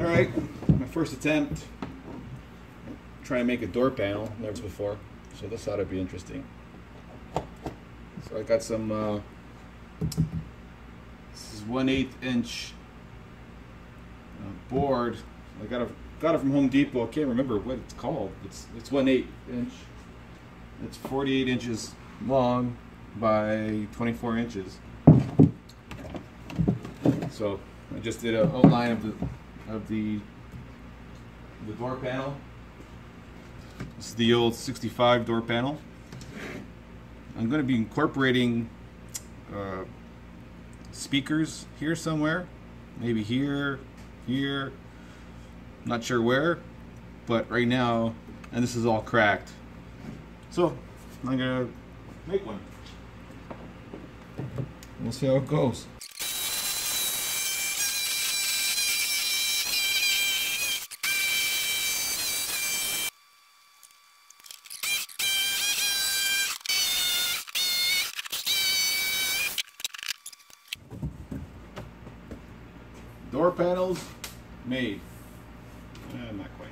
Alright, my first attempt trying to make a door panel, never before, so this ought to be interesting. So I got some, this is 1/8 inch board. I got it from Home Depot. I can't remember what it's called. It's 1/8 inch. It's 48 inches long by 24 inches. So I just did an outline of the door panel. This is the old 65 door panel. I'm going to be incorporating speakers here somewhere, maybe here, not sure where, but right now, and this is all cracked. So I'm going to make one. We'll see how it goes. Door panels made. Not quite.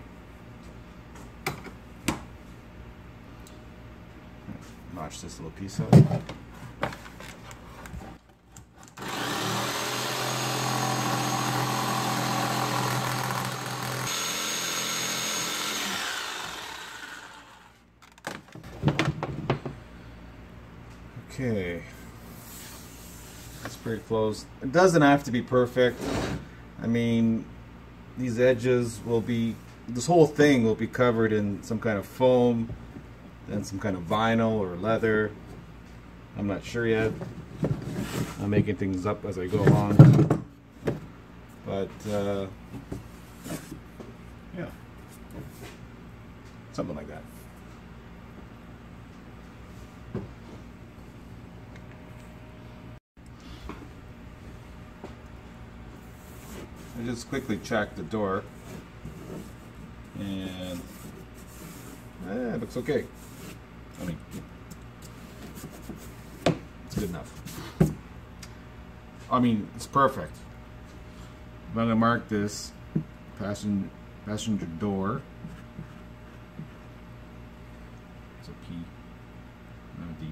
Notch this little piece out. Okay. It's pretty close. It doesn't have to be perfect. I mean, these edges will be, this whole thing will be covered in some kind of foam, then some kind of vinyl or leather. I'm not sure yet. I'm making things up as I go along. But, yeah. Something like that. I just quickly checked the door, and it looks okay. I mean, it's good enough. I mean, it's perfect. I'm going to mark this passenger door. It's a P, not a D.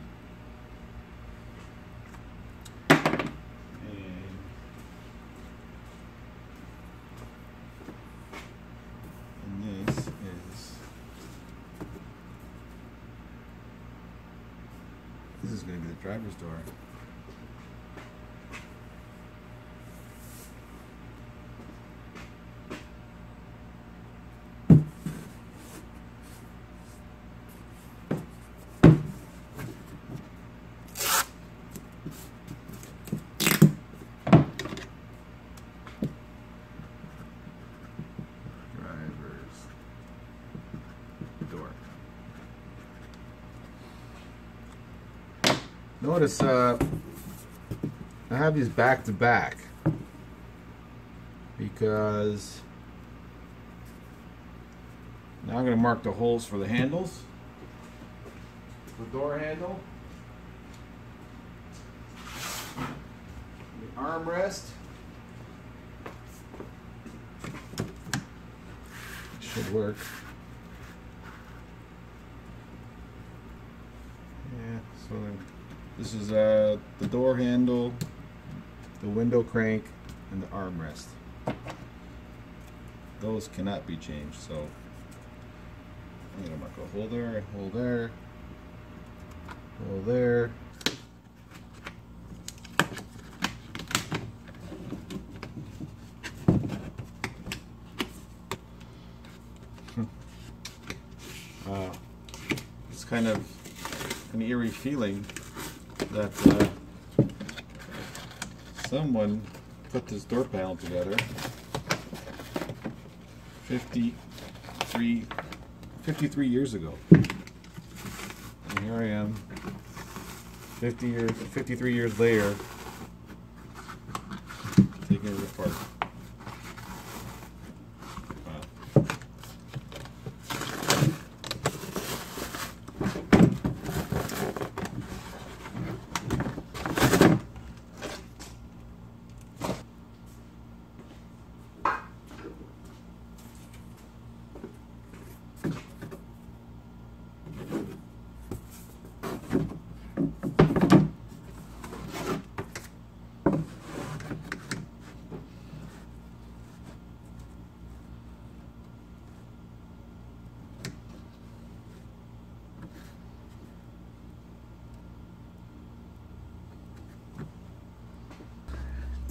This is going to be the driver's door. Notice I have these back to back because now I'm going to mark the holes for the handles, the door handle, the armrest. Should work. Yeah, so this is the door handle, the window crank, and the armrest. Those cannot be changed, so I'm going to mark a hole there, a hole there, hole there. It's kind of an eerie feeling that someone put this door panel together 53 years ago. And here I am 53 years later taking it apart.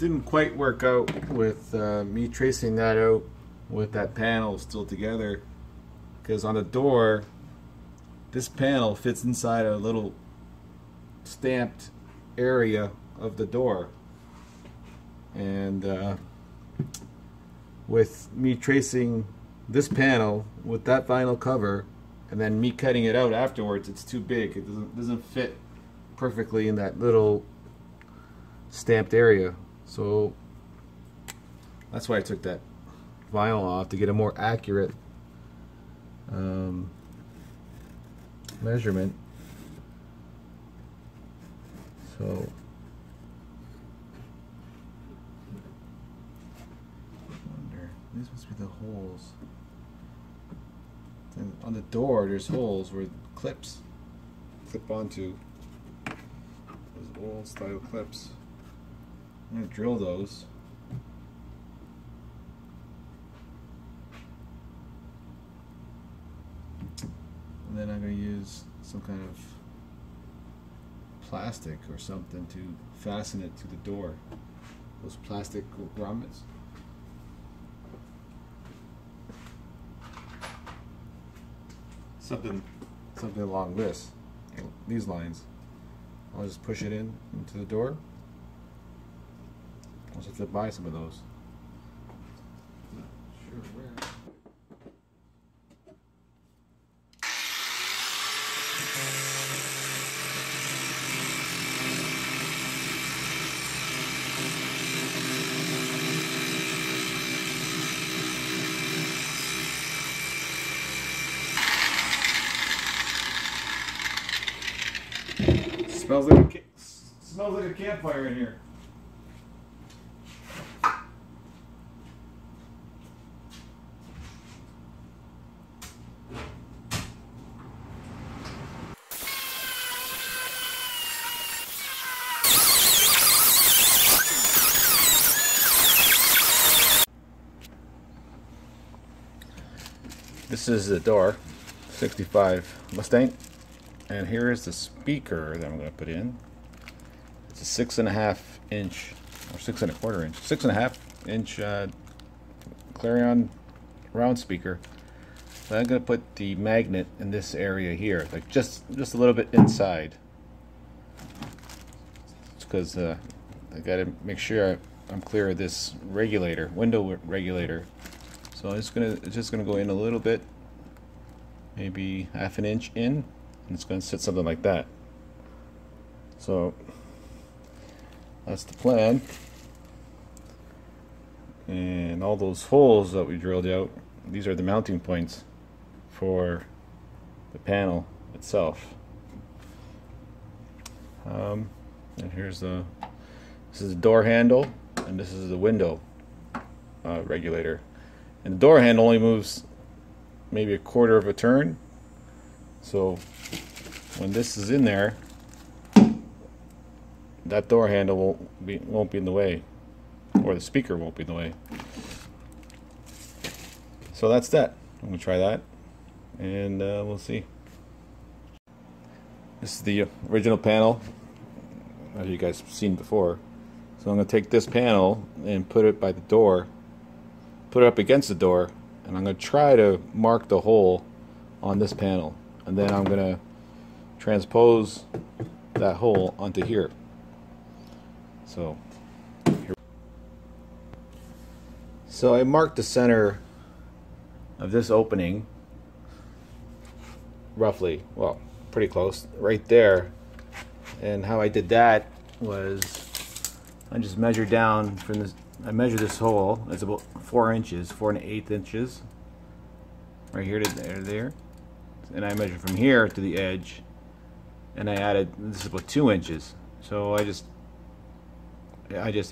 didn't quite work out with me tracing that out with that panel still together, because on the door this panel fits inside a little stamped area of the door, and with me tracing this panel with that vinyl cover and then me cutting it out afterwards, it's too big. It doesn't fit perfectly in that little stamped area. So that's why I took that vinyl off, to get a more accurate measurement. So these must be the holes. And on the door there's holes where clips clip onto, those old style clips. I'm going to drill those. And then I'm going to use some kind of plastic or something to fasten it to the door. Those plastic grommets. Something along these lines. I'll just push it into the door. I'll just have to buy some of those. Not sure where. Smells like a campfire in here. This is the door, 65 Mustang, and here is the speaker that I'm going to put in. It's a 6.5 inch, or 6.25 inch, 6.5 inch Clarion round speaker. So I'm going to put the magnet in this area here, like just a little bit inside. It's because I got to make sure I'm clear of this regulator, window regulator. So it's just gonna go in a little bit, maybe half an inch in, and it's gonna sit something like that. So that's the plan. And all those holes that we drilled out, these are the mounting points for the panel itself. And here's this is the door handle, and this is the window regulator. And the door handle only moves maybe a quarter of a turn. So when this is in there, that door handle won't be in the way, or the speaker won't be in the way. So that's that. I'm gonna try that, and we'll see. This is the original panel, as you guys have seen before. So I'm gonna take this panel and put it by the door. Put it up against the door, and I'm going to try to mark the hole on this panel, and then I'm going to transpose that hole onto here. So I marked the center of this opening roughly, well, pretty close, right there. And how I did that was I just measured down from this. I measured this hole. It's about 4 inches, 4 1/8 inches, right here to there. And I measured from here to the edge, and I added, this is about 2 inches. So I just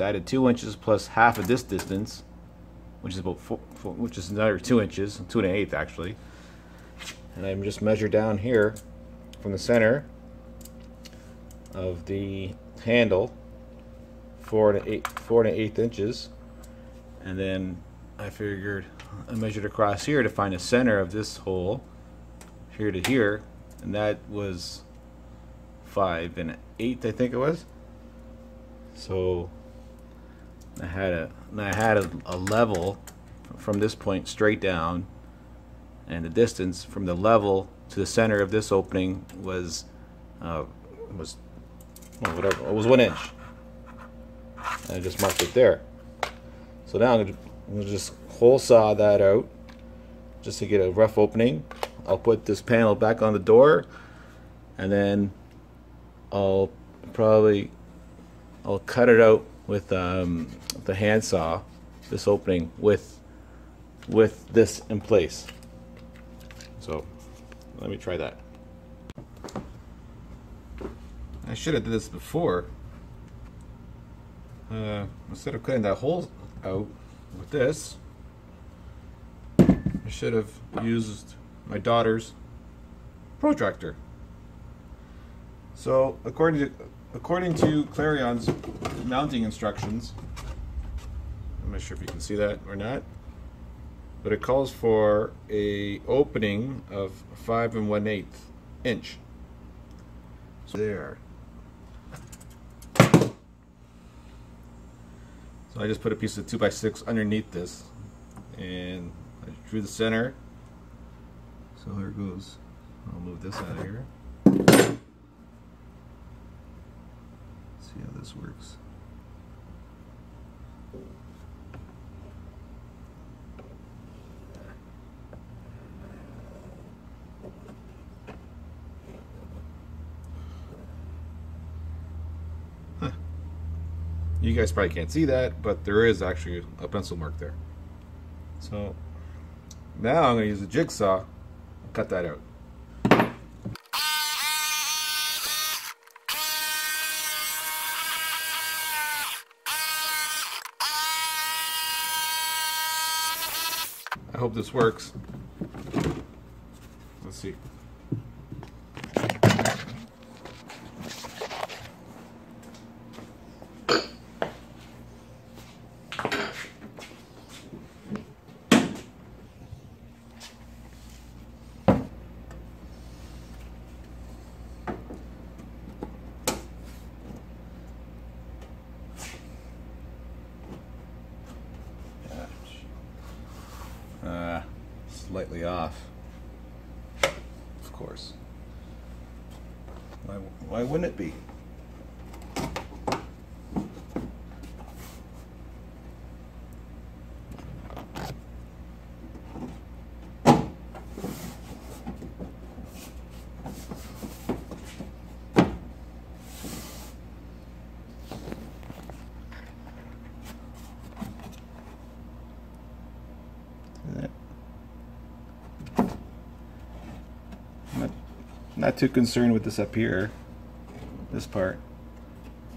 added 2 inches plus half of this distance, which is about which is another 2 inches, 2 1/8 actually. And I'm just measured down here from the center of the handle, 4 1/8 inches, and then I measured across here to find the center of this hole, here to here, and that was 5 1/8, I think it was. So I had a level from this point straight down, and the distance from the level to the center of this opening was well, whatever, it was 1 inch. And I just marked it there. So now I'm gonna just hole saw that out just to get a rough opening. I'll put this panel back on the door, and then I'll cut it out with the handsaw, this opening with this in place. So let me try that. I should have did this before. Instead of cutting that hole out with this, I should have used my daughter's protractor. So according to Clarion's mounting instructions, I'm not sure if you can see that or not, but it calls for a opening of 5 1/8 inch. So there. So I just put a piece of 2x6 underneath this, and I drew the center. So here it goes. I'll move this out of here. See how this works. You guys probably can't see that, but there is actually a pencil mark there. So now I'm going to use a jigsaw and cut that out. I hope this works. Let's see. Slightly off, of course. Why wouldn't it be? Not too concerned with this up here, this part,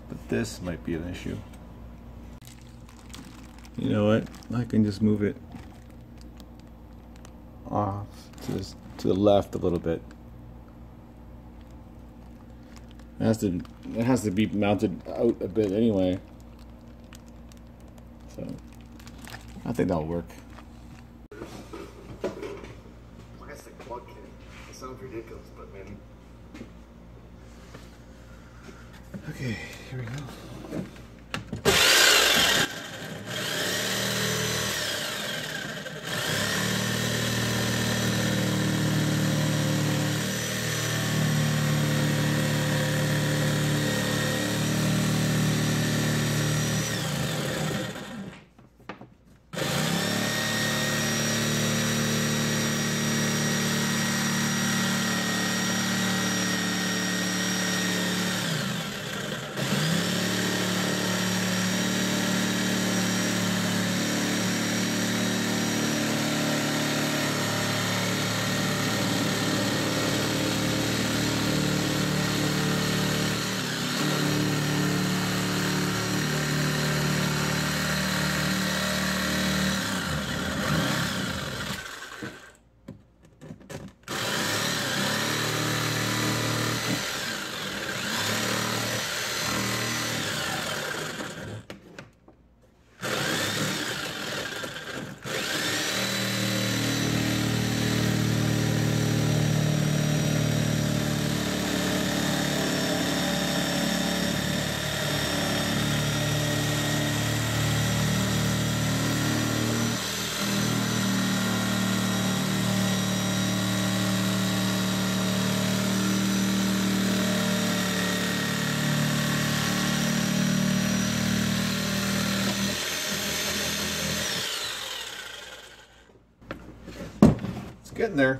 but this might be an issue. You know what? I can just move it off to the left a little bit. It has to be mounted out a bit anyway, so I think that'll work. Sounds ridiculous, but maybe. Okay, here we go. getting there.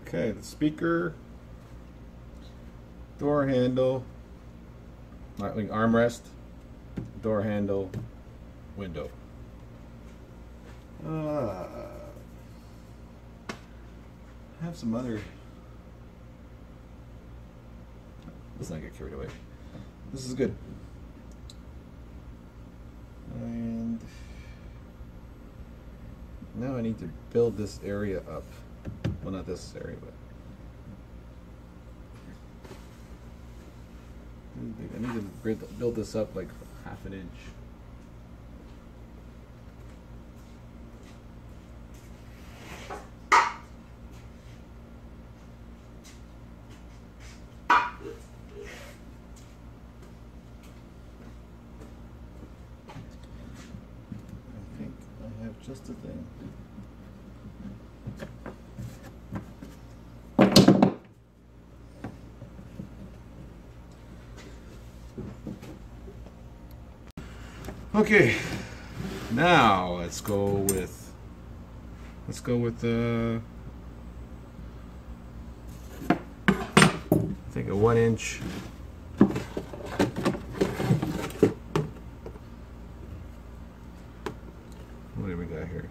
Okay, the speaker, door handle, armrest, door handle, window. I have some other. Let's not get carried away. This is good. And now I need to build this area up. Well, not this area, but I need to build this up like half an inch. Just a thing. Okay, now let's go with I think a 1 inch. What do we got here?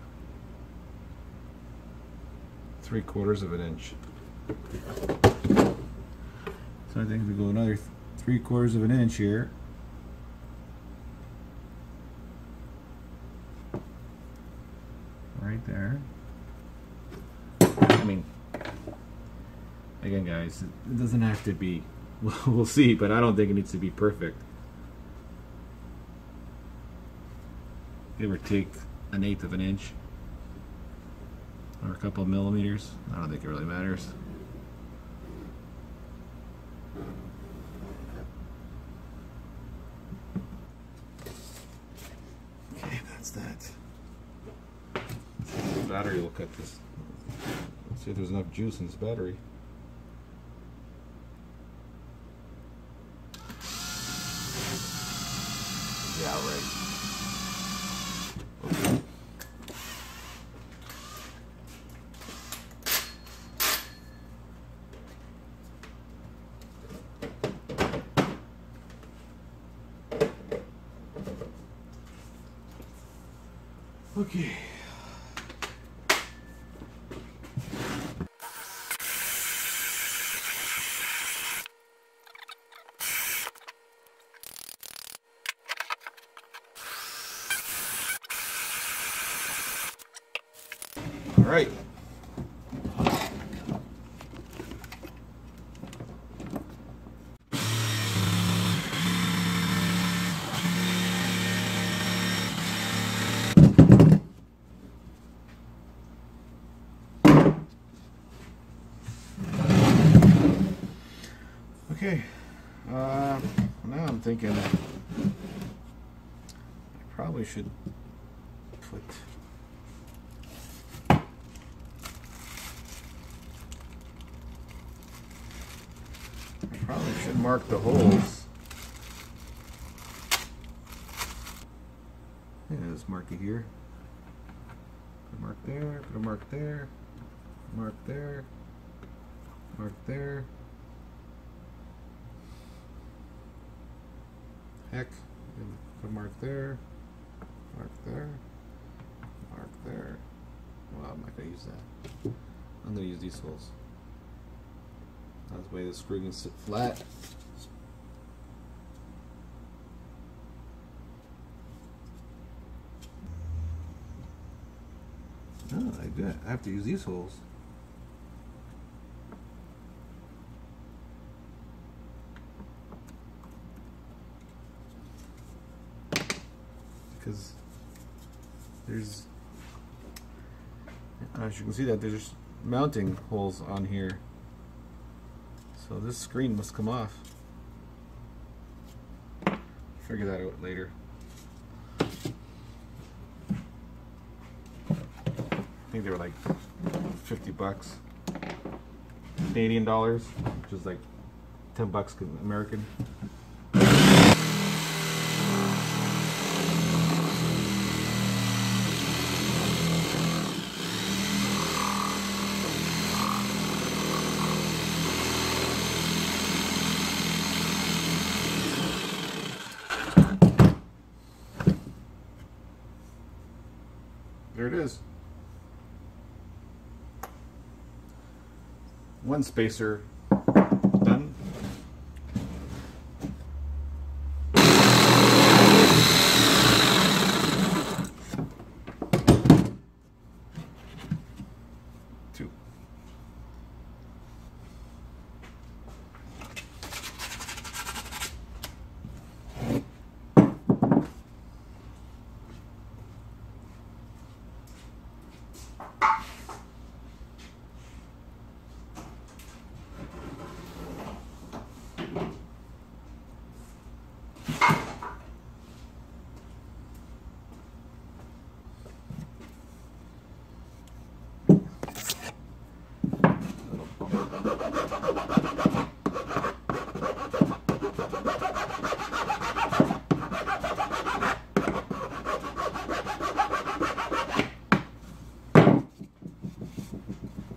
3/4 of an inch. So I think we go another 3/4 of an inch here. Right there. I mean, again, guys, it doesn't have to be. We'll see, but I don't think it needs to be perfect. Give or take 1/8 of an inch or a couple of millimeters. I don't think it really matters. Okay, that's that. The battery will cut this. Let's see if there's enough juice in this battery. Yeah, right. Okay. All right. Okay, now I'm thinking I probably should put mark the holes. Yeah, just mark it here. Put a mark there, put a mark there, mark there, mark there. Heck, put a mark there, mark there, mark there. Well, I'm not going to use that. I'm going to use these holes. That's the way the screw can sit flat. No, I have to use these holes. Because there's, as you can see, that there's mounting holes on here. So this screen must come off. Figure that out later. I think they were like 50 bucks Canadian dollars, which is like 10 bucks American. there it is. One spacer done. Two.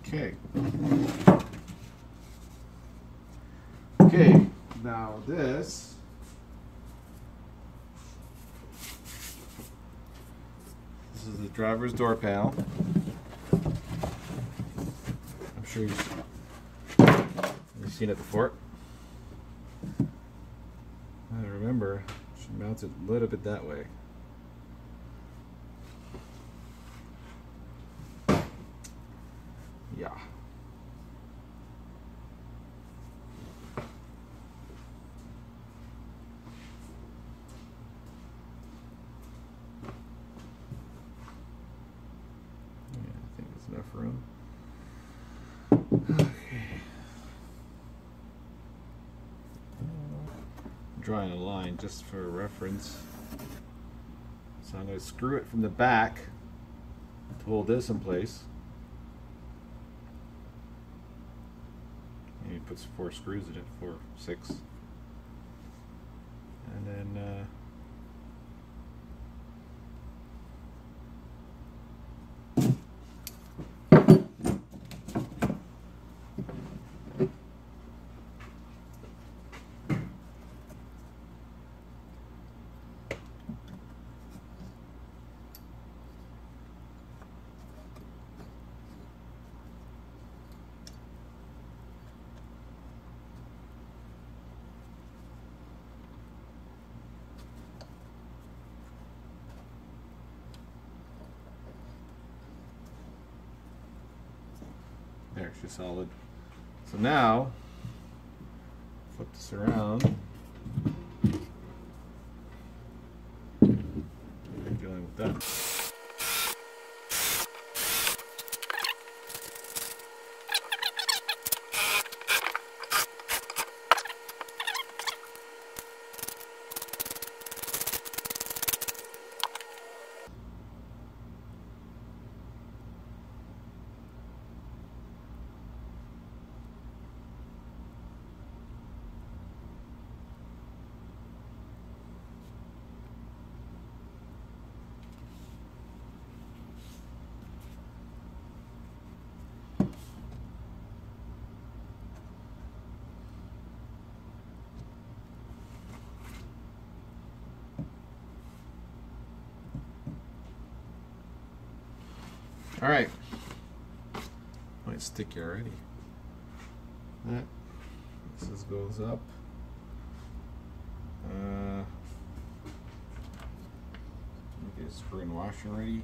Okay. Okay, now this is the driver's door panel. I'm sure you've seen it before. I remember, she mounts it a little bit that way. Yeah. I think it's enough room. Okay. I'm drawing a line just for reference. So I'm going to screw it from the back to hold this in place. And you put 4 screws in it, 4, 6. And then there, she's solid. So now, flip this around. We're dealing with that. All right, might stick you already. That this goes up. Get a screw and washer ready.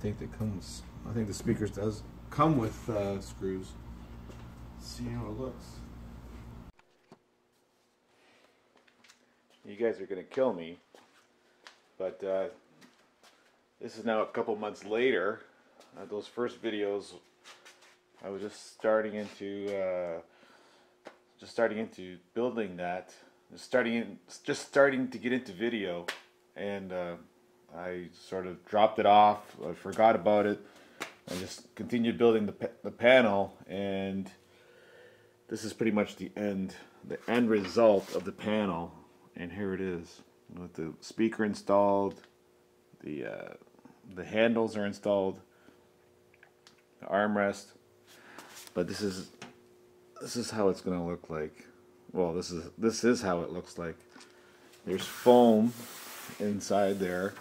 think I think the speakers does come with screws. Let's see how it looks. You guys are gonna kill me, but this is now a couple months later. Those first videos, I was just starting into building that, just starting to get into video, and I sort of dropped it off. I forgot about it. I just continued building the panel, and this is pretty much the end result of the panel. And here it is, with the speaker installed, the handles are installed, the armrest. But this is how it's going to look like. Well, this is how it looks like. There's foam inside there.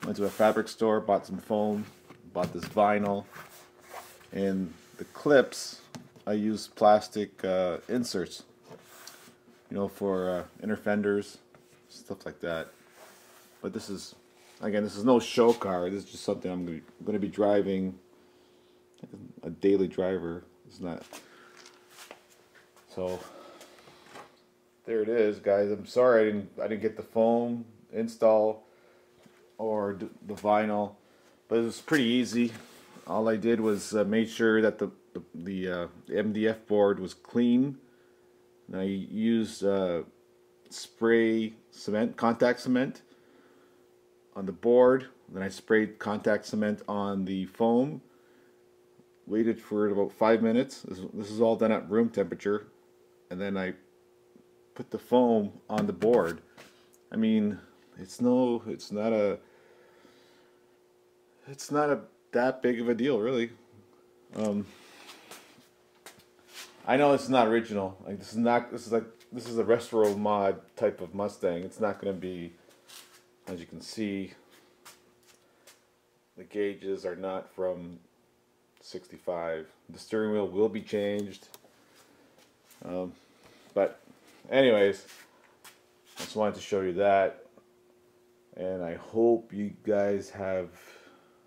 Went to a fabric store, bought some foam, bought this vinyl, and the clips, I used plastic inserts, you know, for inner fenders, stuff like that. But this is, again, this is no show car. This is just something I'm going to be driving, a daily driver. It's not. So there it is, guys. I'm sorry I didn't get the foam install or the vinyl, but it was pretty easy. All I did was made sure that the MDF board was clean. And I used spray cement, contact cement on the board. Then I sprayed contact cement on the foam. Waited for about 5 minutes. This is all done at room temperature. And then I put the foam on the board. I mean, it's not that big of a deal, really. I know it's not original. Like this is a retro mod type of Mustang. It's not going to be, as you can see, the gauges are not from '65. The steering wheel will be changed. But anyways, I just wanted to show you that, and I hope you guys have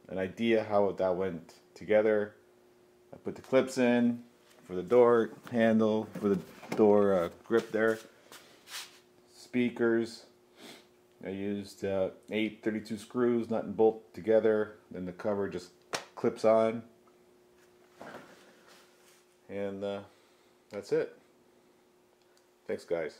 an idea how that went together. I put the clips in for the door handle, for the door grip there. Speakers, I used 8 32 screws, nut and bolt together. Then the cover just clips on. And that's it. Thanks, guys.